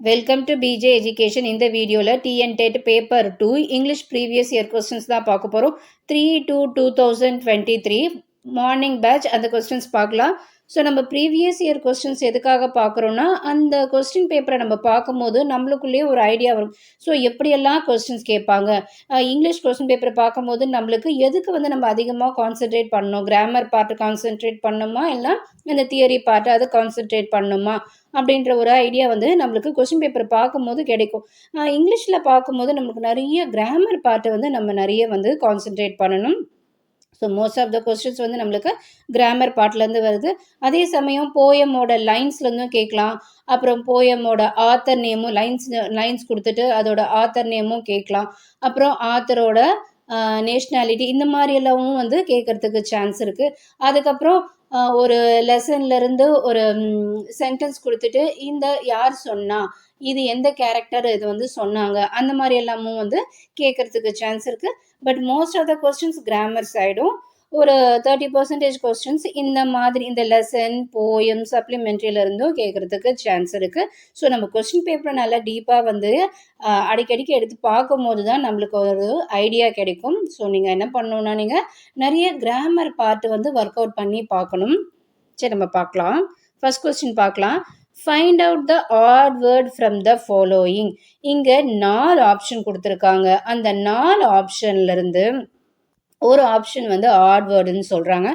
Welcome to PJ education. இந்த வீடியோவில் TNTET paper 2 English previous year questions தான் பார்க்க போகிறோம். 3/2/2023 மார்னிங் பேட்ச் அந்த கொஸ்டின்ஸ் பார்க்கலாம். ஸோ நம்ம ப்ரீவியஸ் இயர் கொஸ்டின்ஸ் எதுக்காக பார்க்குறோன்னா, அந்த கொஸ்டின் பேப்பரை நம்ம பார்க்கும்போது நம்மளுக்குள்ளேயே ஒரு ஐடியா வரும். ஸோ எப்படியெல்லாம் கொஸ்டின்ஸ் கேட்பாங்க, இங்கிலீஷ் கொஸ்டின் பேப்பரை பார்க்கும்போது நம்மளுக்கு எதுக்கு நம்ம அதிகமாக கான்சென்ட்ரேட் பண்ணணும், கிராமர் பார்ட்டு கான்சென்ட்ரேட் பண்ணணுமா, இல்லை இந்த தியரி பார்ட்டு அதை கான்சென்ட்ரேட் பண்ணணுமா அப்படின்ற ஒரு ஐடியா நம்மளுக்கு கொஸ்டின் பேப்பர் பார்க்கும்போது கிடைக்கும். இங்கிலீஷில் பார்க்கும்போது நம்மளுக்கு நிறைய கிராமர் பார்ட்டை நம்ம நிறைய கான்சென்ட்ரேட் பண்ணணும். So most of the questions நம்மளுக்கு கிராமர் பார்ட்லேருந்து வருது. அதே சமயம் போயமோட லைன்ஸ்லேருந்தும் கேட்கலாம். அப்புறம் போயமோட ஆத்தர் நேமும் லைன்ஸ் கொடுத்துட்டு அதோட ஆத்தர் நேமும் கேட்கலாம். அப்புறம் ஆத்தரோட நேஷ்னாலிட்டி இந்த மாதிரி எல்லாமும் கேட்கறதுக்கு சான்ஸ் இருக்குது. அதுக்கப்புறம் ஒரு லெசன்லேருந்து ஒரு சென்டென்ஸ் கொடுத்துட்டு இந்த யார் சொன்னா, இது எந்த கேரக்டர் இது சொன்னாங்க, அந்த மாதிரி எல்லாமும் கேட்கறதுக்கு சான்ஸ் இருக்குது. But most of the questions grammar சைடும் ஒரு 30% கொஸ்டின்ஸ் இந்த மாதிரி இந்த லெசன் போயம் சப்ளிமெண்ட்ரியிலிருந்தும் கேட்குறதுக்கு சான்ஸ் இருக்குது. ஸோ நம்ம கொஸ்டின் பேப்பரை நல்லா டீப்பாக அடிக்கடிக்கு எடுத்து பார்க்கும் போது தான் நம்மளுக்கு ஒரு ஐடியா கிடைக்கும். ஸோ நீங்கள் என்ன பண்ணணுன்னா, நீங்கள் நிறைய கிராமர் பார்ட்டு ஒர்க் அவுட் பண்ணி பார்க்கணும். சரி, நம்ம பார்க்கலாம். ஃபர்ஸ்ட் கொஸ்டின் பார்க்கலாம். Find out the odd word from the following. இங்கே 4 ஆப்ஷன் கொடுத்துருக்காங்க. அந்த 4 ஆப்ஷன்லேருந்து ஒரு ஆப்ஷன் ஆட் வேர்டுன்னு சொல்கிறாங்க.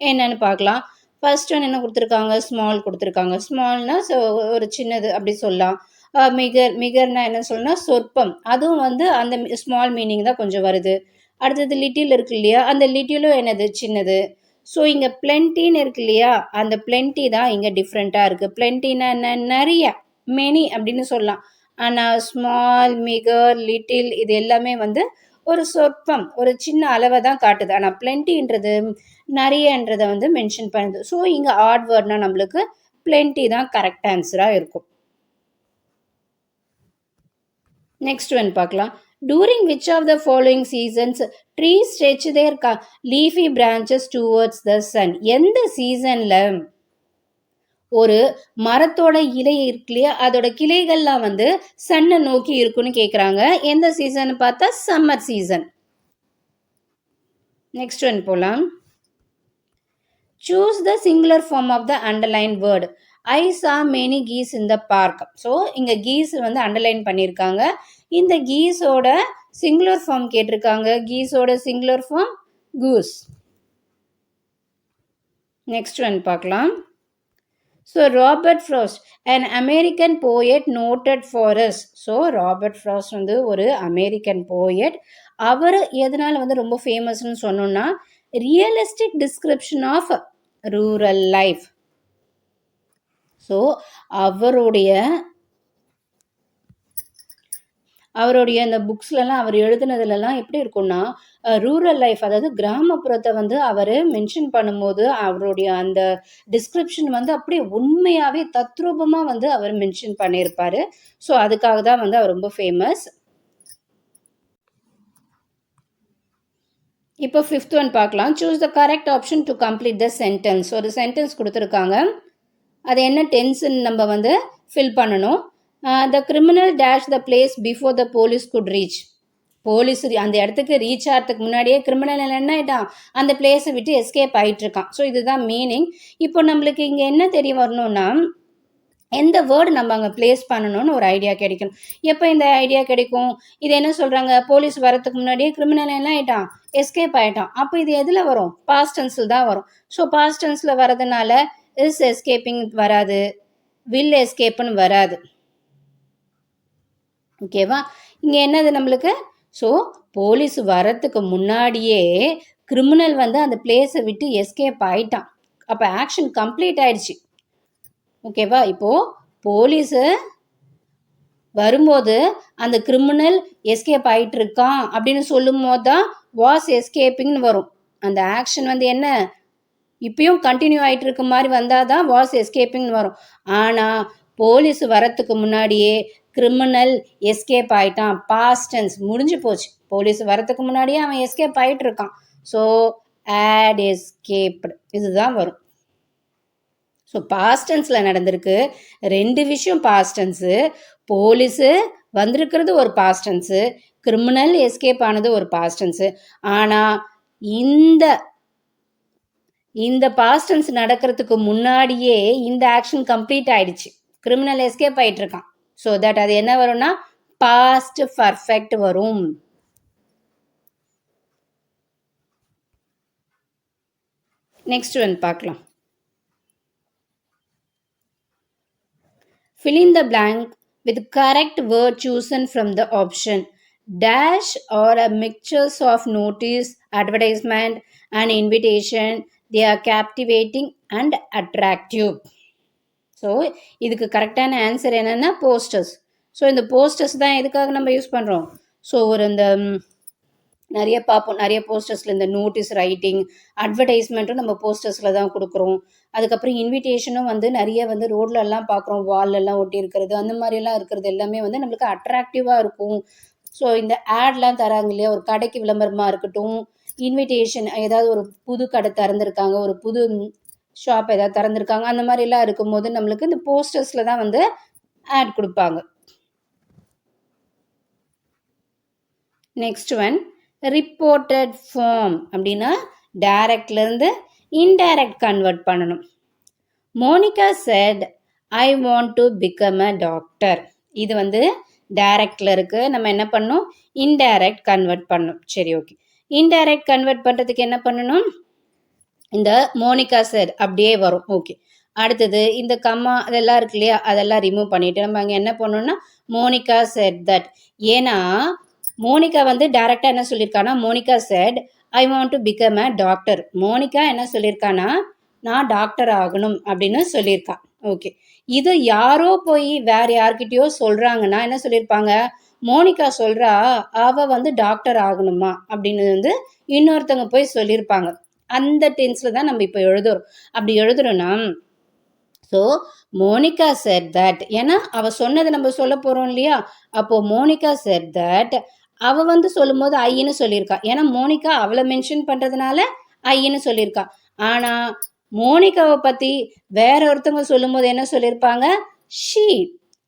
என்னன்னு பார்க்கலாம். ஃபர்ஸ்ட் ஒன் என்ன கொடுத்துருக்காங்க, ஸ்மால் கொடுத்துருக்காங்க. ஸ்மால்னா ஒரு சின்னது அப்படி சொல்லலாம். மிகர்னா என்ன சொல்லணும்னா சொற்பம். அதுவும் அந்த ஸ்மால் மீனிங் தான் கொஞ்சம் வருது. அடுத்தது லிட்டில் இருக்கு இல்லையா, அந்த லிட்டிலும் என்னது சின்னது. ஸோ இங்கே பிளென்ட்டின்னு இருக்கு இல்லையா, அந்த பிளென்ட்டி தான் இங்கே டிஃப்ரெண்ட்டாக இருக்குது. பிளென்ட்டின்னா என்ன, நிறைய, மெனி அப்படின்னு சொல்லலாம். ஆனால் ஸ்மால், மிகர், லிட்டில் இது எல்லாமே ஒரு சொற்பம், ஒரு சின்ன அளவை தான் காட்டுது. ஆனால் பிளென்ட்டின்றது நிறையன்றதை மென்ஷன் பண்ணுது. ஸோ இங்கே ஆட் வேர்ட்னா நம்மளுக்கு பிளென்ட்டி தான் கரெக்ட் ஆன்சராக இருக்கும். நெக்ஸ்ட் ஒன் பார்க்கலாம். During which of the following seasons trees stretch their leafy branches towards the sun? எந்த சீசனில் ஒரு மரத்தோட இலை இருக்கு இல்லையா, அதோட கிளைகள்லாம் சன்னை நோக்கி இருக்குன்னு கேட்குறாங்க. எந்த சீசன் பார்த்தா சம்மர் சீசன். நெக்ஸ்ட் ஒன் போகலாம். Choose the singular form of the underlined word. I saw many geese in the park. So இங்கே geese அண்டர்லைன் பண்ணியிருக்காங்க. இந்த கீஸோட சிங்குலர் ஃபார்ம் கேட்டிருக்காங்க. கீஸோட singular form goose. Next one பார்க்கலாம். So Robert Frost an American poet noted for us. So Robert Frost ஒரு American poet. அவர் எதனால் ரொம்ப ஃபேமஸ்ன்னு சொன்னோன்னா, realistic description of rural life. So அவருடைய அந்த புக்ஸ்லலாம் அவர் எழுதுனதுலலாம் எப்படி இருக்கும்னா, ரூரல் லைஃப், அதாவது கிராமப்புறத்தை அவர் மென்ஷன் பண்ணும்போது அவருடைய அந்த டிஸ்கிரிப்ஷன் அப்படியே உண்மையாகவே தத்ரூபமாக அவர் மென்ஷன் பண்ணியிருப்பார். ஸோ அதுக்காக தான் அவர் ரொம்ப ஃபேமஸ். இப்போ ஃபிஃப்த் ஒன் பார்க்கலாம். Choose the correct option to complete the sentence. ஒரு சென்டென்ஸ் கொடுத்துருக்காங்க. அது என்ன டென்ஸ்ன்னு நம்ம ஃபில் பண்ணணும். த criminal dash the place before the police good reach. Police அந்த இடத்துக்கு ரீச் ஆகிறதுக்கு முன்னாடியே கிரிமினல் என்ன ஆகிட்டான், அந்த பிளேஸை விட்டு எஸ்கேப் ஆகிட்டு இருக்கான். ஸோ இதுதான் மீனிங். இப்போ நம்மளுக்கு இங்கே என்ன தெரிய வரணும்னா, எந்த வேர்டு நம்ம அங்கே பிளேஸ் பண்ணணும்னு ஒரு ஐடியா கிடைக்கணும். எப்போ இந்த ஐடியா கிடைக்கும், இது என்ன சொல்கிறாங்க, போலீஸ் வரத்துக்கு முன்னாடியே கிரிமினல் என்ன ஆகிட்டான், எஸ்கேப் ஆகிட்டான். அப்போ இது எதில் வரும், பாஸ்ட் டென்ஸில் தான் வரும். ஸோ பாஸ்ட் டென்ஸில் வரதுனால இஸ் எஸ்கேப்பிங் வராது, வில் எஸ்கேப்னு வராது. ஓகேவா, இங்கே என்னது நம்மளுக்கு, ஸோ போலீஸ் வரத்துக்கு முன்னாடியே கிரிமினல் அந்த பிளேஸை விட்டு எஸ்கேப் ஆகிட்டான். அப்போ ஆக்ஷன் கம்ப்ளீட் ஆயிடுச்சு. ஓகேவா, இப்போது போலீஸு வரும்போது அந்த கிரிமினல் எஸ்கேப் ஆகிட்டு இருக்கான் அப்படின்னு சொல்லும் போது தான் வாஸ் எஸ்கேப்பிங்னு வரும். அந்த ஆக்ஷன் என்ன இப்பயும் கண்டினியூ ஆகிட்டு இருக்க மாதிரி வந்தால் தான் வாஸ் எஸ்கேப்பிங்னு வரும். ஆனால் போலீஸ் வரத்துக்கு முன்னாடியே கிரிமினல் எஸ்கேப் ஆகிட்டான், பாஸ்ட் டென்ஸ் முடிஞ்சு போச்சு. போலீஸ் வரத்துக்கு முன்னாடியே அவன் எஸ்கேப் ஆகிட்டு இருக்கான். ஸோ ஆட் எஸ்கேப்டு இதுதான் வரும். ஸோ பாஸ்ட் டென்ஸில் நடந்திருக்கு 2 விஷயம் பாஸ்ட் டென்ஸு. போலீஸு வந்திருக்கிறது ஒரு பாஸ்ட் டென்ஸு, கிரிமினல் எஸ்கேப் ஆனது ஒரு பாஸ்ட் டென்ஸு. ஆனால் இந்த பாஸ்ட் டென்ஸ் நடக்கிறதுக்கு முன்னாடியே இந்த ஆக்ஷன் கம்ப்ளீட் ஆயிடுச்சு. கிரிமினல் எஸ்கேப் ஆயிட்டு இருக்கான். ஸோ தட் அது என்ன வரும்னா பாஸ்ட் பர்ஃபெக்ட் வரும். நெக்ஸ்ட் ஒன் பார்க்கலாம். Fill in the blank with correct word chosen from the option. Dash or a mixtures of notice, advertisement and invitation. They are captivating and attractive. So இதுக்கு கரெக்டான answer என்னென்னா posters. So இந்த posters தான் எதுக்காக நம்ம use பண்ணுறோம்? So ஒரு இந்த நிறைய பார்ப்போம், நிறைய போஸ்டர்ஸில் இந்த நோட்டீஸ் ரைட்டிங், அட்வர்டைஸ்மெண்ட்டும் நம்ம போஸ்டர்ஸில் தான் கொடுக்குறோம். அதுக்கப்புறம் இன்விடேஷனும் வந்து நிறைய வந்து ரோட்லெல்லாம் பார்க்குறோம், வால்லெல்லாம் ஒட்டி இருக்கிறது, அந்த மாதிரிலாம் இருக்கிறது எல்லாமே வந்து நம்மளுக்கு அட்ராக்டிவாக இருக்கும். ஸோ இந்த ஆட்லாம் தராங்க இல்லையா, ஒரு கடைக்கு விளம்பரமாக இருக்கட்டும், இன்விடேஷன் ஏதாவது ஒரு புது கடை திறந்துருக்காங்க, ஒரு புது ஷாப் ஏதாவது திறந்துருக்காங்க, அந்த மாதிரிலாம் இருக்கும்போது நம்மளுக்கு இந்த போஸ்டர்ஸில் தான் வந்து ஆட் கொடுப்பாங்க. நெக்ஸ்ட் ஒன் ரிப்போர்ட்டட் ஃபார்ம் அப்படின்னா டைரக்ட்லேருந்து இன்டைரக்ட் கன்வெர்ட் பண்ணணும். Monica said I want to become a doctor. இது வந்து டைரக்டில் இருக்குது. நம்ம என்ன பண்ணணும்? இன்டைரக்ட் கன்வெர்ட் பண்ணணும். சரி, ஓகே. இன்டைரக்ட் கன்வெர்ட் பண்ணுறதுக்கு என்ன பண்ணணும்? இந்த மோனிகா செட் அப்படியே வரும். ஓகே. அடுத்தது இந்த கம்மா அதெல்லாம் இருக்கு இல்லையா, அதெல்லாம் ரிமூவ் பண்ணிவிட்டு நம்ம அங்கே என்ன பண்ணணும்னா மோனிகா செட் தட். ஏன்னா மோனிகா வந்து டைரக்டாக என்ன சொல்லியிருக்கானா, Monica said I want to become a doctor. Monica என்ன சொல்லியிருக்கானா, நான் டாக்டர் ஆகணும் அப்படின்னு சொல்லியிருக்கான். ஓகே. இது யாரோ போய் வேற யார்கிட்டயோ சொல்கிறாங்கன்னா என்ன சொல்லியிருப்பாங்க, மோனிகா சொல்கிறா அவள் வந்து டாக்டர் ஆகணுமா அப்படின்னு வந்து இன்னொருத்தவங்க போய் சொல்லியிருப்பாங்க. அந்த டென்ஸில் தான் நம்ம இப்போ எழுதுறோம். அப்படி எழுதுறோன்னா ஸோ மோனிகா செட் தட், ஏன்னா அவள் சொன்னதை நம்ம சொல்ல போகிறோம் இல்லையா, அப்போது மோனிகா செட் தட் அவள் வந்து சொல்லும்போது ஐன்னு சொல்லியிருக்கா. ஏன்னா மோனிகா அவளை மென்ஷன் பண்ணுறதுனால ஐன்னு சொல்லியிருக்கா. ஆனால் மோனிகாவை பற்றி வேற ஒருத்தவங்க சொல்லும்போது என்ன சொல்லியிருப்பாங்க, ஷீ,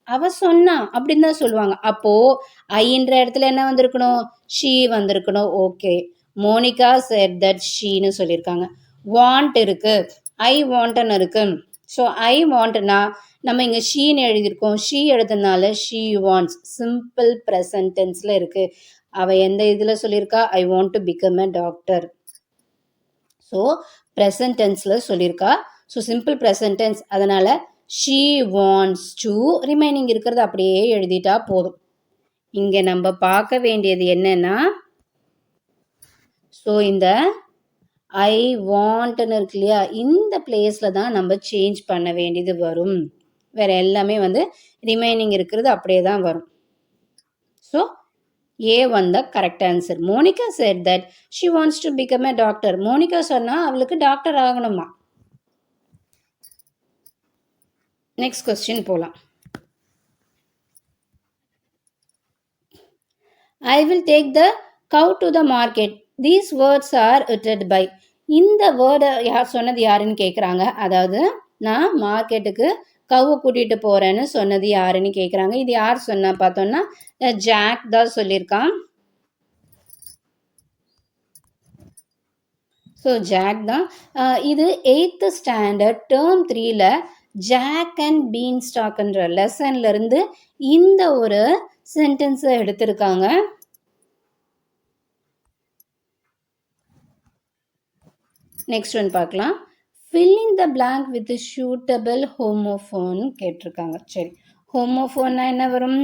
அவ சொன்னா அப்படின்னு தான் சொல்லுவாங்க. அப்போது ஐன்ற இடத்துல என்ன வந்திருக்கணும், ஷீ வந்திருக்கணும். ஓகே. மோனிகா செட் தட் ஷீன்னு சொல்லியிருக்காங்க. வாண்ட் இருக்கு, ஐ வாண்ட்னு இருக்கு. ஸோ ஐ வாண்ட்னா நம்ம இங்கே ஷீன்னு எழுதியிருக்கோம். ஷீ எழுதுனால ஷீ வாண்ட்ஸ் சிம்பிள் ப்ரெசன்ட் டென்ஸில் இருக்குது. அவள் எந்த இதில் சொல்லியிருக்கா, I want to become a doctor. So present டென்ஸில் சொல்லியிருக்கா. ஸோ சிம்பிள் ப்ரெசன்ட் டென்ஸ், அதனால் ஷீ வாண்ட்ஸ் டு ரிமைனிங் இருக்கிறது அப்படியே எழுதிட்டா போதும். இங்கே நம்ம பார்க்க வேண்டியது என்னென்னா, ஸோ இந்த ஐ வாண்ட்னு இருக்கு இல்லையா, இந்த பிளேஸில் தான் நம்ம சேஞ்ச் பண்ண வேண்டியது வரும். வேறு எல்லாமே வந்து ரிமைனிங் இருக்கிறது அப்படியே தான் வரும். ஸோ ஏ வந்த correct answer. Monica said that she wants to become a doctor. Monica சொன்னால் அவளுக்கு டாக்டர் ஆகணுமா. நெக்ஸ்ட் கொஸ்டின் போகலாம். I will take the cow to the market. These words are uttered by. இந்த வேர்டை யார் சொன்னது யாருன்னு கேட்குறாங்க. அதாவது நான் மார்க்கெட்டுக்கு கவ்வை கூட்டிகிட்டு போகிறேன்னு சொன்னது யாருன்னு கேட்குறாங்க. இது யார் சொன்னா பார்த்தோன்னா ஜாக் தான் சொல்லியிருக்கான். ஸோ ஜாக் தான். இது 8th ஸ்டாண்டர்ட் டேர்ம் 3ல ஜாக் அண்ட் பீன் ஸ்டாக்ன்ற லெசன்லேருந்து இந்த ஒரு சென்டென்ஸை எடுத்திருக்காங்க. நெக்ஸ்ட் ஒன் பார்க்கலாம். fill in the blank with a suitable homophone கேட்டிருக்காங்க. சரி, ஹோமோஃபோன்னா என்ன வரும்?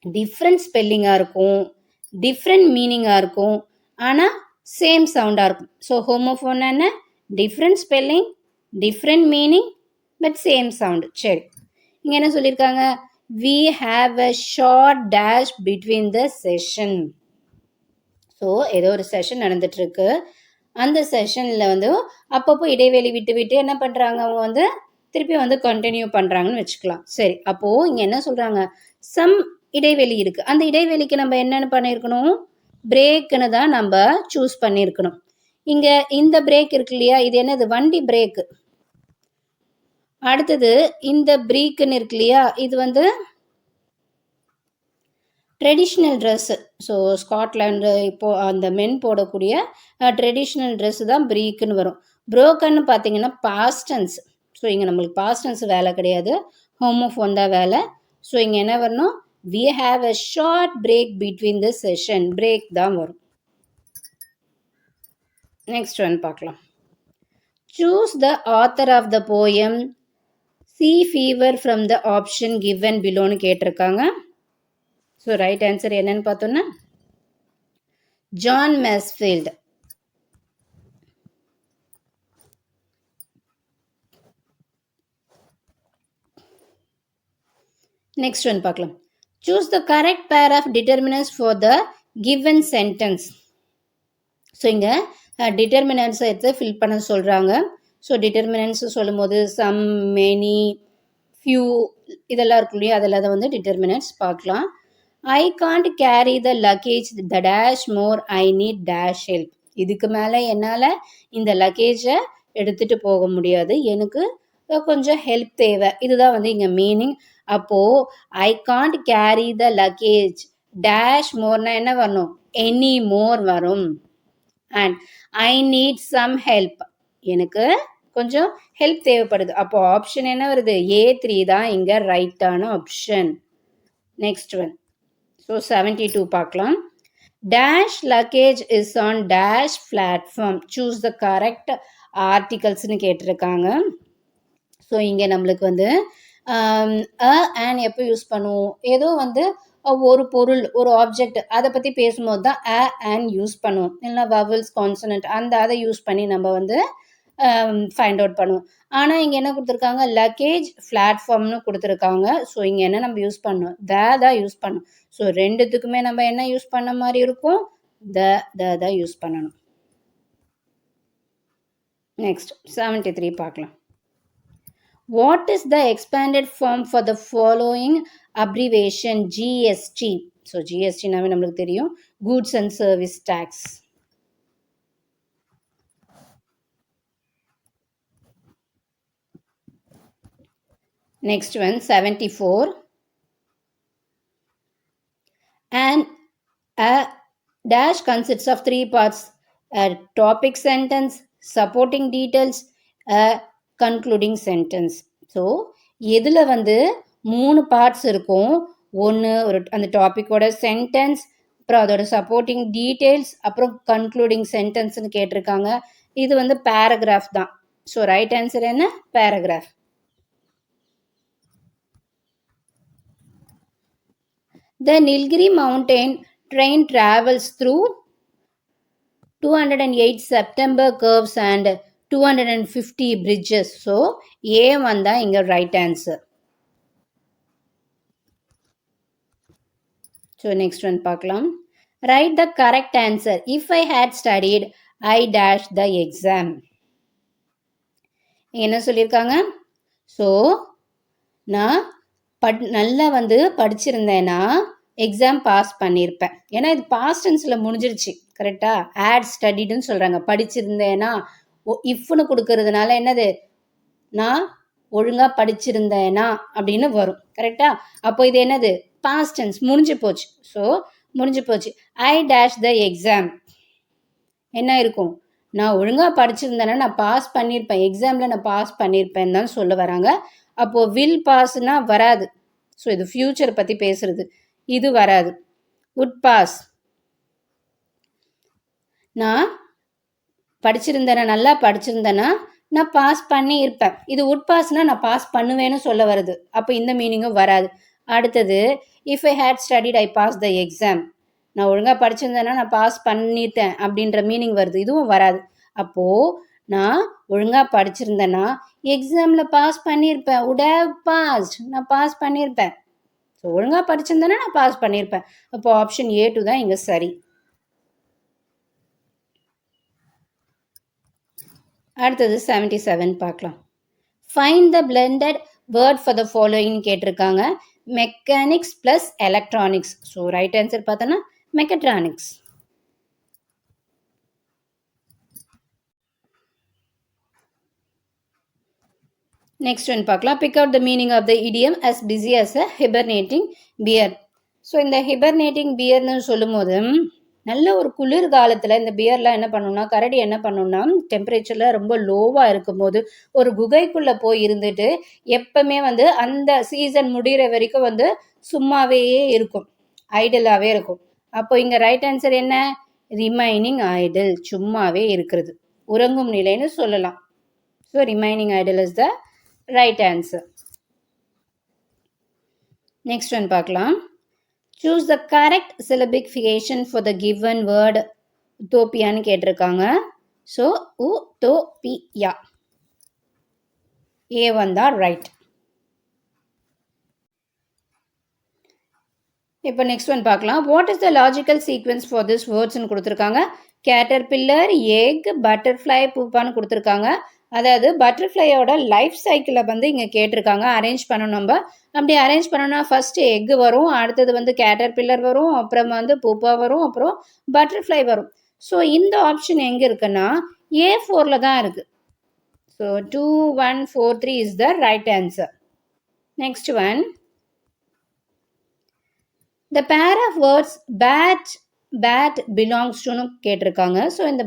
டிஃப்ரெண்ட் ஸ்பெல்லிங்காக இருக்கும், டிஃப்ரெண்ட் மீனிங்காக இருக்கும், ஆனால் சேம் சவுண்டாக இருக்கும். ஸோ ஹோமோஃபோன்னா என்ன? Different spelling, different meaning, but same sound. சரி, இங்கே என்ன சொல்லியிருக்காங்க, we have a short dash between the session. So ஏதோ ஒரு செஷன் நடந்துட்டுருக்கு. அந்த செஷனில் வந்து அப்பப்போ இடைவெளி விட்டு விட்டு என்ன பண்ணுறாங்க, அவங்க வந்து திருப்பி வந்து கண்டினியூ பண்ணுறாங்கன்னு வச்சுக்கலாம். சரி, அப்போது இங்கே என்ன சொல்கிறாங்க, சம் இடைவெளி இருக்குது. அந்த இடைவெளிக்கு நம்ம என்னென்னு பண்ணியிருக்கணும், பிரேக்குன்னு தான் நம்ம சூஸ் பண்ணியிருக்கணும். இங்கே இந்த பிரேக் இருக்கு இல்லையா, இது என்னது, வண்டி பிரேக்கு. அடுத்தது இந்த ப்ரீக்குன்னு இருக்கு இல்லையா, இது வந்து ட்ரெடிஷ்னல் ட்ரெஸ்ஸு. ஸோ ஸ்காட்லாண்டு இப்போது அந்த மென் போடக்கூடிய ட்ரெடிஷ்னல் ட்ரெஸ்ஸு தான் ப்ரீக்குன்னு வரும். ப்ரோக்கன்னு பார்த்தீங்கன்னா பாஸ்டன்ஸ். ஸோ இங்கே நம்மளுக்கு பாஸ்டன்ஸ் வேலை கிடையாது, ஹோமோஃபோன் தான் வேலை. ஸோ இங்கே என்ன வரணும், we have a short break between the session, break தான் வரும். நெக்ஸ்ட் ஒன் பார்க்கலாம். Choose the author of the poem sea fever from the option given பிலோன்னு கேட்டிருக்காங்க. ஸோ ரைட் ஆன்சர் என்னன்னு பார்த்தோன்னா ஜான் மேஸ்ஃபீல்ட். நெக்ஸ்ட் ஒன் பார்க்கலாம். Choose the correct pair of determinants for the given sentence. So இங்கே டிட்டர்மினன்ட்ஸை எடுத்து fill பண்ண சொல்கிறாங்க. ஸோ டிட்டர்மினன்ட்ஸ் சொல்லும் போது சம், மெனி, ஃபியூ இதெல்லாம் இருக்கும் இல்லையா, அதில் அதை வந்து டிட்டர்மினன்ட்ஸ் பார்க்கலாம். I can't carry the luggage the dash more I need dash help. இதுக்கு மேலே என்னால் இந்த லக்கேஜை எடுத்துகிட்டு போக முடியாது, எனக்கு கொஞ்சம் ஹெல்ப் தேவை. இதுதான் வந்து இங்கே மீனிங். அப்போது I can't carry the luggage dash Morna என்ன வரணும், எனி மோர் வரும். And I need some help, எனக்கு கொஞ்சம் ஹெல்ப் தேவைப்படுது. அப்போ ஆப்ஷன் என்ன வருது, A3 தான் இங்கே ரைட்டான ஆப்ஷன். Next one. ஸோ 72 பார்க்கலாம். Dash luggage is on dash platform, choose the correct ஆர்டிகல்ஸ்னு கேட்டிருக்காங்க. ஸோ இங்கே நம்மளுக்கு வந்து அண்ட் எப்போ யூஸ் பண்ணுவோம், ஏதோ வந்து ஒரு பொருள், ஒரு ஆப்ஜெக்ட், அதை பற்றி பேசும்போது தான் அண்ட் யூஸ் பண்ணுவோம். இல்லைனா வவல்ஸ், கான்சனன்ட் அந்த அதை யூஸ் பண்ணி நம்ம வந்து ஃபைண்ட் அவுட் பண்ணுவோம். ஆனால் இங்கே என்ன கொடுத்துருக்காங்க, லக்கேஜ் பிளாட்ஃபார்ம்னு கொடுத்துருக்காங்க. ஸோ இங்கே என்ன நம்ம யூஸ் பண்ணணும், தான் யூஸ் பண்ணணும். ஸோ ரெண்டுத்துக்குமே நம்ம என்ன யூஸ் பண்ண மாதிரி இருக்கும், தான் யூஸ் பண்ணணும். நெக்ஸ்ட் 73 பார்க்கலாம். What is the expanded form for the following abbreviation GST? So GST நாவே நம்மளுக்கு தெரியும், Goods and Service Tax. Next one 74. And a dash consists of 3 parts: a topic sentence, supporting details, a concluding sentence. So இதில் வந்து 3 parts இருக்கும். ஒன்று ஒரு அந்த டாப்பிக்கோட sentence, அப்புறம் அதோட சப்போர்ட்டிங் டீட்டெயில்ஸ், அப்புறம் கன்க்ளூடிங் சென்டென்ஸ்னு கேட்டிருக்காங்க. இது வந்து பேராகிராஃப் தான். ஸோ ரைட் ஆன்சர் என்ன, paragraph. The Nilgiri mountain train travels through 208 September curves and 250 bridges. So A1 தான் இங்க right answer. So next one பார்க்கலாம். Write the correct answer. If I had studied, I dashed the exam. என்ன சொல்லியிருக்காங்க, so நான் நல்லா வந்து படிச்சிருந்தேன்னா exam pass பண்ணியிருப்பேன். ஏன்னா இது பாஸ்ட் டென்ஸில் முடிஞ்சிருச்சு, கரெக்டாக. ஆட் ஸ்டடிடுன்னு சொல்கிறாங்க, படிச்சிருந்தேன்னா இஃப்னு கொடுக்கறதுனால என்னது, நான் ஒழுங்காக படிச்சிருந்தேனா அப்படின்னு வரும், கரெக்டாக. அப்போ இது என்னது, பாஸ்ட் டென்ஸ், முடிஞ்சு போச்சு. ஸோ முடிஞ்சு போச்சு. ஐ டேஷ் த எக்ஸாம் என்ன இருக்கும், நான் ஒழுங்காக படிச்சிருந்தேன்னா நான் பாஸ் பண்ணியிருப்பேன், எக்ஸாமில் நான் பாஸ் பண்ணியிருப்பேன் தான் சொல்ல வராங்க. அப்போது வில் பாஸ்னா வராது. ஸோ இது ஃப்யூச்சர் பற்றி பேசுறது, இது வராது. உட் பாஸ், நான் படிச்சிருந்தேன்னா, நல்லா படிச்சிருந்தேன்னா நான் பாஸ் பண்ணி இருப்பேன். இது உட் பாஸ்னா நான் பாஸ் பண்ணுவேன்னு சொல்ல வருது. அப்போ இந்த மீனிங்கும் வராது. அடுத்தது if I had studied I pass the exam, நான் ஒழுங்காக படிச்சிருந்தேன்னா நான் பாஸ் பண்ணிட்டேன் அப்படின்ற மீனிங் வருது, இதுவும் வராது. அப்போது நான் ஒழுங்காக படிச்சிருந்தேன்னா எக்ஸாமில் பாஸ் பண்ணியிருப்பேன், would have passed, நான் பாஸ் பண்ணியிருப்பேன். ஸோ ஒழுங்காக படிச்சிருந்தேன்னா நான் பாஸ் பண்ணியிருப்பேன். அப்போ ஆப்ஷன் A2 தான் இங்கே சரி. அடுத்தது 77 பார்க்கலாம். Find the blended word for the following கேட்டிருக்காங்க. Mechanics plus electronics. So right answer பார்த்தோன்னா மெக்கட்ரானிக்ஸ். நெக்ஸ்ட் ஒன் பார்க்கலாம். Pick out the meaning of the idiom as busy as a hibernating bear. So இந்த hibernating பியர்னு சொல்லும் போது நல்ல ஒரு குளிர் காலத்தில் இந்த பியர்லாம் என்ன பண்ணுன்னா, கரடி என்ன பண்ணுன்னா, டெம்பரேச்சரில் ரொம்ப லோவாக இருக்கும்போது ஒரு குகைக்குள்ளே போய் இருந்துட்டு எப்பவுமே வந்து அந்த சீசன் முடிகிற வரைக்கும் வந்து சும்மாவே இருக்கும், ஐடலாகவே இருக்கும். அப்போ இங்கே ரைட் ஆன்சர் என்ன? ரிமைனிங் ஐடில், சும்மாவே இருக்கிறது, உறங்கும் நிலைன்னு சொல்லலாம். So remaining idle is the right answer. Next one பார்க்கலாம். Choose the correct syllabification for the given word. உத்தோப்பியான்னு கேட்டிருக்காங்க. ஸோ உத்தோப்பியா ஏ வந்தா ரைட். இப்போ நெக்ஸ்ட் ஒன் பார்க்கலாம். What is the logical sequence for this வேர்ட்ஸ்னு கொடுத்துருக்காங்க. கேட்டர்பில்லர், எக், பட்டர்ஃப்ளை, பூப்பான்னு கொடுத்துருக்காங்க. அதாவது பட்டர்ஃப்ளையோட லைஃப் சைக்கிளை வந்து இங்கே கேட்டிருக்காங்க, அரேஞ்ச் பண்ணணும். நம்ம அப்படி அரேஞ்ச் பண்ணோம்னா ஃபஸ்ட்டு எக்கு வரும், அடுத்தது வந்து கேட்டர்பில்லர் வரும், அப்புறம் வந்து பூப்பா வரும், அப்புறம் பட்டர்ஃப்ளை வரும். ஸோ இந்த ஆப்ஷன் எங்கே இருக்குன்னா A4ல் தான் இருக்குது. So 2, 1, 4, 3 is the right answer. Next one, the pair of words bat belongs to கேட்டிருக்காங்க. ஸோ இந்த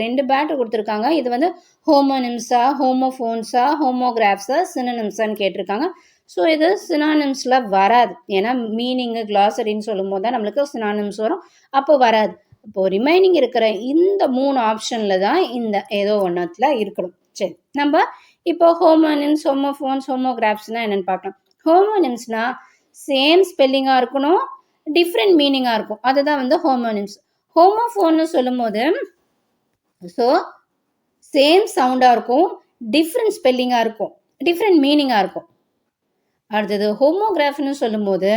ரெண்டு பேட் கொடுத்துருக்காங்க. இது வந்து ஹோமோனிம்ஸா, ஹோமோஃபோன்ஸா, ஹோமோகிராஃப்ஸா, சினோனிம்ஸான்னு கேட்டிருக்காங்க. ஸோ இது சினானிம்ஸில் வராது, ஏன்னா மீனிங்கு கிளாசரின்னு சொல்லும் போது தான் நம்மளுக்கு சினானிம்ஸ் வரும், அப்போ வராது. இப்போது ரிமைனிங் இருக்கிற இந்த 3 ஆப்ஷனில் தான் இந்த ஏதோ ஒன்றத்தில் இருக்கணும். சரி, நம்ம இப்போ ஹோமோனிம்ஸ், ஹோமோஃபோன்ஸ், ஹோமோகிராஃப்ஸ்னால் என்னென்னு பார்க்கலாம். ஹோமோனிம்ஸ்னால் சேம் ஸ்பெல்லிங்காக இருக்கணும், டிஃப்ரெண்ட் மீனிங்காக இருக்கும், அதுதான் வந்து ஹோமோனிம்ஸ். ஹோமோஃபோன்னு சொல்லும் போது ஸோ சேம் சவுண்டாக இருக்கும், டிஃப்ரெண்ட் ஸ்பெல்லிங்காக இருக்கும், டிஃப்ரெண்ட் மீனிங்காக இருக்கும். அடுத்தது ஹோமோகிராஃப்னு சொல்லும்போது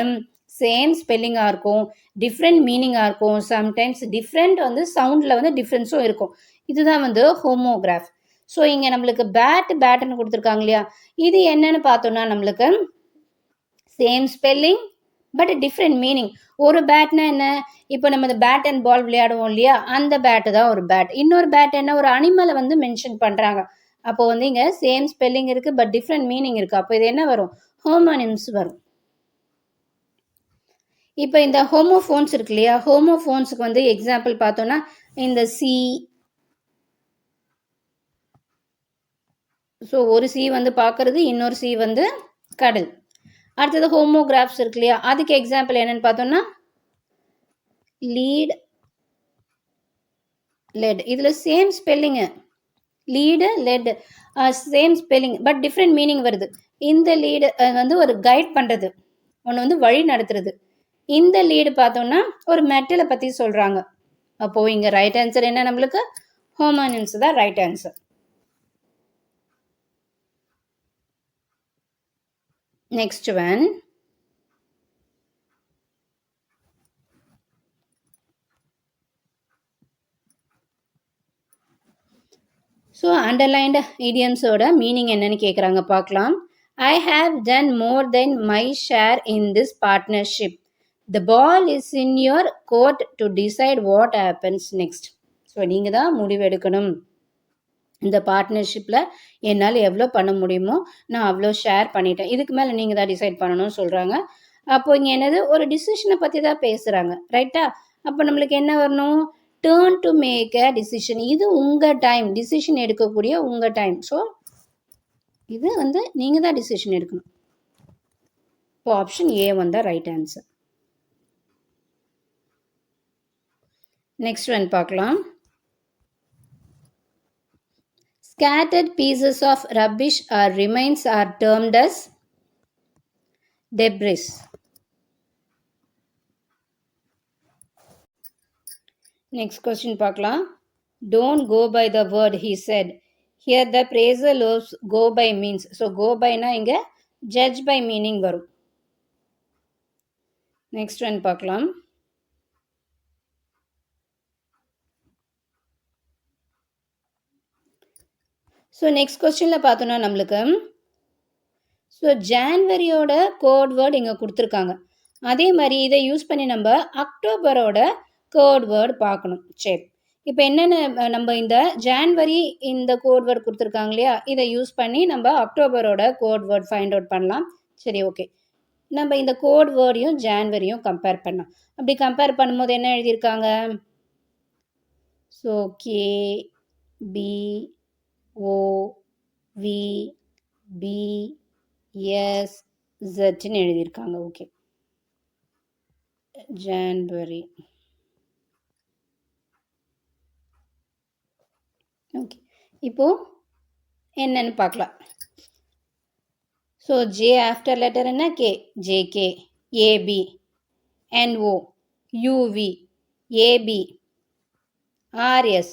சேம் ஸ்பெல்லிங்காக இருக்கும், டிஃப்ரெண்ட் மீனிங்காக இருக்கும், சம்டைம்ஸ் டிஃப்ரெண்ட் வந்து சவுண்டில் வந்து டிஃப்ரென்ஸும் இருக்கும். இதுதான் வந்து ஹோமோகிராஃப். ஸோ இங்கே நம்மளுக்கு பேட்டுன்னு கொடுத்துருக்காங்க இல்லையா, இது என்னன்னு பார்த்தோன்னா நம்மளுக்கு same spelling but different meaning. ஒரு பேட்னா என்ன, இப்போ நம்ம இந்த பேட் அண்ட் பால் விளையாடுவோம் இல்லையா, அந்த பேட்டு தான் ஒரு பேட். இன்னொரு பேட் என்ன, ஒரு அனிமலை வந்து மென்ஷன் பண்ணுறாங்க. அப்போ வந்து இங்கே சேம் ஸ்பெல்லிங் இருக்குது பட் டிஃப்ரெண்ட் மீனிங் இருக்குது. அப்போ இது என்ன வரும், ஹோமோனிம்ஸ் வரும். இப்போ இந்த ஹோமோஃபோன்ஸ் இருக்கு இல்லையா, ஹோமோஃபோன்ஸுக்கு வந்து எக்ஸாம்பிள் பார்த்தோன்னா இந்த சி, ஸோ ஒரு சி வந்து பார்க்கறது, இன்னொரு சி வந்து கடல். அடுத்தது ஹோமோகிராஃப்ஸ் இருக்கு இல்லையா, அதுக்கு எக்ஸாம்பிள் என்னன்னு பார்த்தோம்னா லீட், லெட். இதில் same spelling, lead, let, same spelling but different meaning வருது. இந்த லீடு வந்து ஒரு கைட் பண்ணுறது, ஒன்று வந்து வழி நடத்துறது. இந்த லீடு பார்த்தோம்னா ஒரு மெட்டலை பற்றி சொல்கிறாங்க. அப்போது இங்கே ரைட் ஆன்சர் என்ன, நம்மளுக்கு ஹோமோனிம்ஸ் தான் right answer. Next one, so underlined idioms-ஓட மீனிங் என்னன்னு கேட்குறாங்க, பார்க்கலாம். I have done more than my share in this partnership. The ball is in your court to decide what happens next. So நீங்கள் தான் முடிவெடுக்கணும். இந்த பார்ட்னர்ஷிப்பில் என்னால் எவ்வளோ பண்ண முடியுமோ நான் அவ்வளோ ஷேர் பண்ணிட்டேன், இதுக்கு மேலே நீங்கள் தான் டிசைட் பண்ணணும்னு சொல்கிறாங்க. அப்போ இங்கே என்னது, ஒரு டிசிஷனை பற்றி தான் பேசுகிறாங்க, ரைட்டா? அப்போ நம்மளுக்கு என்ன வரணும், turn to make a decision. இது உங்கள் டைம், டிசிஷன் எடுக்கக்கூடிய உங்கள் டைம். ஸோ இது வந்து நீங்கள் தான் டிசிஷன் எடுக்கணும். இப்போ ஆப்ஷன் ஏ வந்தால் ரைட் ஆன்சர். நெக்ஸ்ட் ஒன் பார்க்கலாம். Scattered pieces of rubbish or remains are termed as debris. Next question பார்க்கலாம். Don't go by the word, he said. Here the phrasal verbs go by means. So go by na இங்க judge by meaning வரும். Next one பார்க்கலாம். So next கொஸ்டினில் பார்த்தோன்னா நம்மளுக்கு so ஜான்வரியோட code word இங்கே கொடுத்துருக்காங்க. அதே மாதிரி இதை யூஸ் பண்ணி நம்ம அக்டோபரோட கோட் வேர்டு பார்க்கணும். சரி, இப்போ என்னென்ன நம்ம இந்த ஜான்வரி இந்த கோட் வேர்ட் கொடுத்துருக்காங்க இல்லையா, இதை யூஸ் பண்ணி நம்ம அக்டோபரோட கோட் வேர்ட் ஃபைண்ட் அவுட் பண்ணலாம். சரி, ஓகே. நம்ம இந்த கோட் வேர்டையும் ஜான்வரியும் கம்பேர் பண்ணலாம். அப்படி கம்பேர் பண்ணும்போது என்ன எழுதியிருக்காங்க? So K P O V P S ஜெட்னு எழுதியிருக்காங்க. Okay, January. ஓகே, இப்போ என்னன்னு பார்க்கலாம். ஸோ ஜே ஆஃப்டர் லெட்டர் என்ன? K, J K, A B, N O, U V, A B, R S,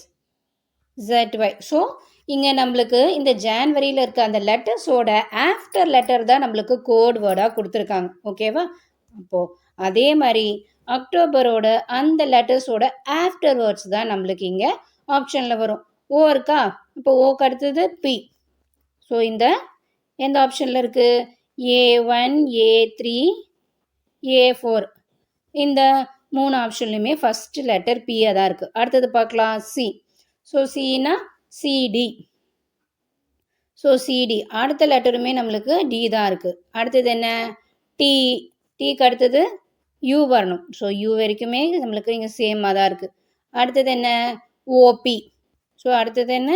ZY. So இங்கே நம்மளுக்கு இந்த ஜான்வரியில் இருக்க அந்த லெட்டர்ஸோட ஆஃப்டர் லெட்டர் தான் நம்மளுக்கு கோட் வேர்டாக கொடுத்துருக்காங்க. ஓகேவா? அப்போது அதே மாதிரி அக்டோபரோட அந்த லெட்டர்ஸோட ஆஃப்டர் வேர்ட்ஸ் தான் நம்மளுக்கு இங்கே ஆப்ஷனில் வரும். ஓ இருக்கா? இப்போ ஓக்கு அடுத்தது பி. ஸோ இந்த எந்த ஆப்ஷனில் இருக்குது? A1, A3, A4. இந்த 3 ஆப்ஷன்லையுமே ஃபர்ஸ்ட் லெட்டர் பியாக தான் இருக்குது. அடுத்தது பார்க்கலாம், சி. ஸோ சின்னா சிடி. ஸோ சிடி அடுத்த லெட்டருமே நம்மளுக்கு டி தான் இருக்குது. அடுத்தது என்ன? டி. டிக்கு அடுத்தது யூ வரணும். ஸோ யூ வரைக்குமே நம்மளுக்கு இங்கே சேமாக தான் இருக்குது. அடுத்தது என்ன? ஓபி. ஸோ அடுத்தது என்ன?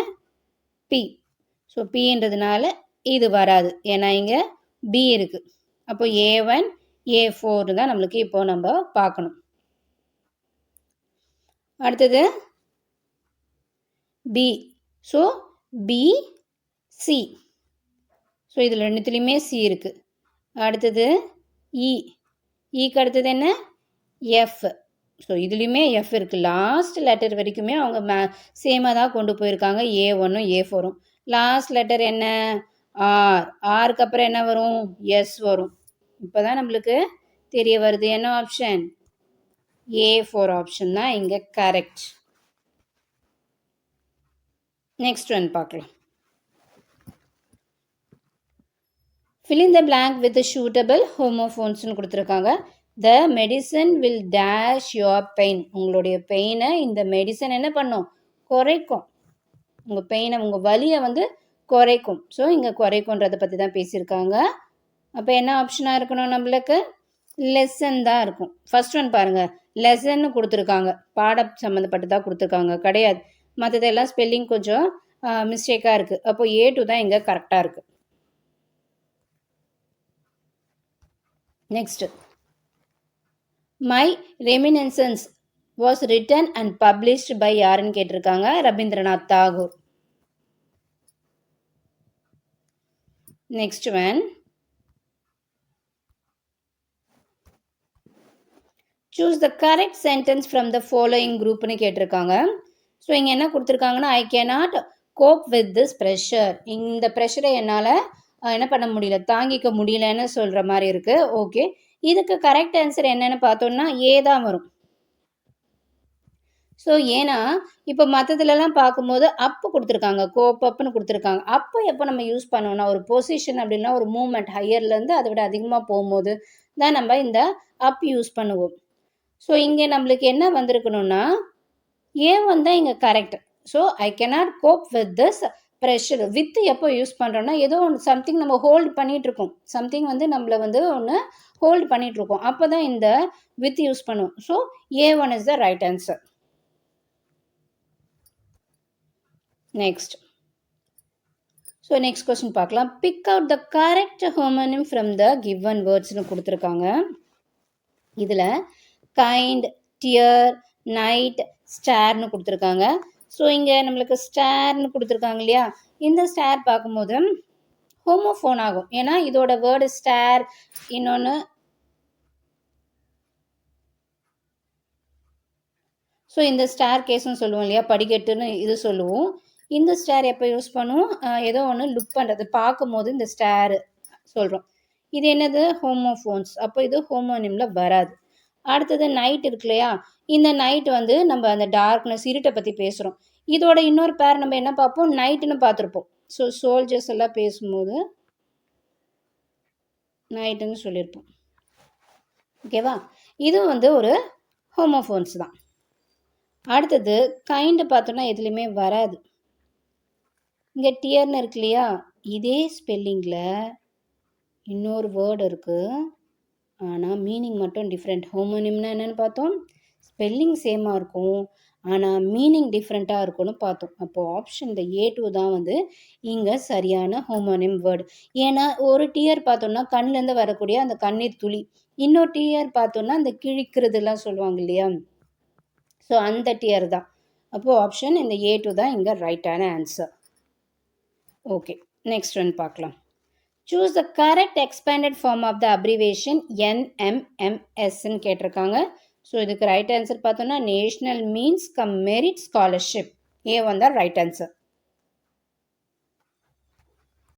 பி. ஸோ பின்றதுனால இது வராது, ஏன்னா இங்கே பி இருக்குது. அப்போ A1, A4 தான் நம்மளுக்கு இப்போ நம்ம பார்க்கணும். அடுத்தது B. So B C. So இதில் ரெண்டுத்துலேயுமே சி இருக்குது. அடுத்தது இ. இக்கு அடுத்தது என்ன? எஃப். ஸோ இதுலேயுமே எஃப் இருக்குது. லாஸ்ட் லெட்டர் வரைக்குமே அவங்க சேமாக தான் கொண்டு போயிருக்காங்க, A1ம் A4ம். லாஸ்ட் லெட்டர் என்ன? ஆர். ஆருக்கு அப்புறம் என்ன வரும்? எஸ் வரும். இப்போ தான் நம்மளுக்கு தெரிய வருது என்ன ஆப்ஷன்? A4 ஆப்ஷன் தான் இங்கே கரெக்ட். நெக்ஸ்ட் ஒன் பார்க்கலாம். fill in the blank with the suitable homophones கொடுத்துருக்காங்க. the medicine will dash your pain. உங்களுடைய பெயினை இந்த மெடிசன் என்ன பண்ணும்? குறைக்கும். உங்கள் பெயினை, உங்கள் வலியை வந்து குறைக்கும். ஸோ இங்கே குறைக்கும்ன்றதை பற்றி தான் பேசியிருக்காங்க. அப்போ என்ன ஆப்ஷனாக இருக்கணும்? நம்மளுக்கு லெசன் தான் இருக்கும். ஃபர்ஸ்ட் ஒன் பாருங்கள், லெசன்னு கொடுத்துருக்காங்க. பாட சம்மந்தப்பட்டதாக கொடுத்துருக்காங்க கிடையாது. மற்றதெல்லாம் ஸ்பெல்லிங் கொஞ்சம் மிஸ்டேக்காக இருக்குது. அப்போ A2 தான் இங்கே கரெக்டாக இருக்குது. Next, my reminiscences was written and published by யாருன்னு கேட்டிருக்காங்க? Rabindranath Tagore. Next one, choose the correct sentence from the following groupனு கேட்டிருக்காங்க. ஸோ இங்கே என்ன கொடுத்துருக்காங்கன்னா, I cannot cope with this pressure. இந்த ப்ரெஷரை என்னால் என்ன பண்ண முடியல, தாங்கிக்க முடியலன்னு சொல்கிற மாதிரி இருக்குது. ஓகே, இதுக்கு கரெக்ட் ஆன்சர் என்னென்னு பார்த்தோம்னா ஏ தான் வரும். ஸோ ஏன்னா இப்போ மற்றதுலலாம் பார்க்கும்போது அப்பு கொடுத்துருக்காங்க, கோப் அப்புன்னு கொடுத்துருக்காங்க. அப்போ எப்போ நம்ம யூஸ் பண்ணோம்னா ஒரு பொசிஷன் அப்படின்னா ஒரு மூமெண்ட் ஹையர்லேருந்து அதை விட அதிகமாக போகும்போது தான் நம்ம இந்த அப் யூஸ் பண்ணுவோம். ஸோ இங்கே நம்மளுக்கு என்ன வந்திருக்கணும்னா A1 தான் இங்கே correct. So I cannot cope with this pressure. With எப்போ யூஸ் பண்ணுறோன்னா ஏதோ ஒன்று சம்திங் நம்ம ஹோல்டு பண்ணிகிட்ருக்கோம், சம்திங் வந்து நம்மளை வந்து ஒன்று ஹோல்டு பண்ணிகிட்ருக்கோம், அப்போ தான் இந்த வித் யூஸ் பண்ணுவோம். So A1 is the right answer. Next, so next question பார்க்கலாம். Pick out the correct homonym from the given வேர்ட்ஸ்னு கொடுத்துருக்காங்க. இதில் கைண்ட், டியர், நைட், ஸ்டார்னு கொடுத்துருக்காங்க. ஸோ இங்கே நம்மளுக்கு ஸ்டார்னு கொடுத்துருக்காங்க இல்லையா, இந்த ஸ்டார் பார்க்கும்போது ஹோமோஃபோன் ஆகும். ஏன்னா இதோட வேர்டு ஸ்டார், இன்னொன்று ஸோ இந்த ஸ்டார் கேஸ்ன்னு சொல்லுவோம் இல்லையா, படிக்கட்டுன்னு இது சொல்லுவோம். இந்த ஸ்டார் எப்போ யூஸ் பண்ணுவோம்? ஏதோ ஒன்று லுக் பண்ணுறது, பார்க்கும்போது இந்த ஸ்டார் சொல்கிறோம். இது என்னது? ஹோமோஃபோன்ஸ். அப்போ இது ஹோமோனிமில் வராது. அடுத்தது நைட் இருக்கு இல்லையா, இந்த நைட் வந்து நம்ம அந்த டார்க்னஸ், இருட்டை பற்றி பேசுகிறோம். இதோட இன்னொரு பேர் நம்ம என்ன பார்ப்போம்? நைட்டுன்னு பார்த்துருப்போம். ஸோ சோல்ஜர்ஸ் எல்லாம் பேசும்போது நைட்டுன்னு சொல்லியிருப்போம். ஓகேவா? இது வந்து ஒரு ஹோமோஃபோன்ஸ் தான். அடுத்தது கைண்டு பார்த்தோன்னா எதுலேயுமே வராது. இங்கே டியர்னு இருக்கு இல்லையா, இதே ஸ்பெல்லிங்கில் இன்னொரு வேர்டு இருக்குது, ஆனால் மீனிங் மட்டும் டிஃப்ரெண்ட். ஹோமோனிம்னா என்னென்னு பார்த்தோம், ஸ்பெல்லிங் சேமாக இருக்கும், ஆனால் மீனிங் டிஃப்ரெண்ட்டாக இருக்கும்னு பார்த்தோம். அப்போது ஆப்ஷன் இந்த A2 தான் வந்து இங்கே சரியான ஹோமோனிம் வேர்டு. ஏன்னா ஒரு டியர் பார்த்தோம்னா கண்ணிலேருந்து வரக்கூடிய அந்த கண்ணீர் துளி, இன்னொரு டியர் பார்த்தோம்னா அந்த கிழிக்கிறதுலாம் சொல்லுவாங்க இல்லையா, ஸோ அந்த டியர் தான். அப்போது ஆப்ஷன் இந்த A2 தான் இங்கே ரைட்டான ஆன்சர். ஓகே, நெக்ஸ்ட் ஒன் பார்க்கலாம். Choose the correct expanded form of the abbreviation NMMSன்னு கேட்டிருக்காங்க. ஸோ இதுக்கு ரைட் ஆன்சர் பார்த்தோன்னா national means come merit scholarship. A1 தான் ரைட் ஆன்சர்.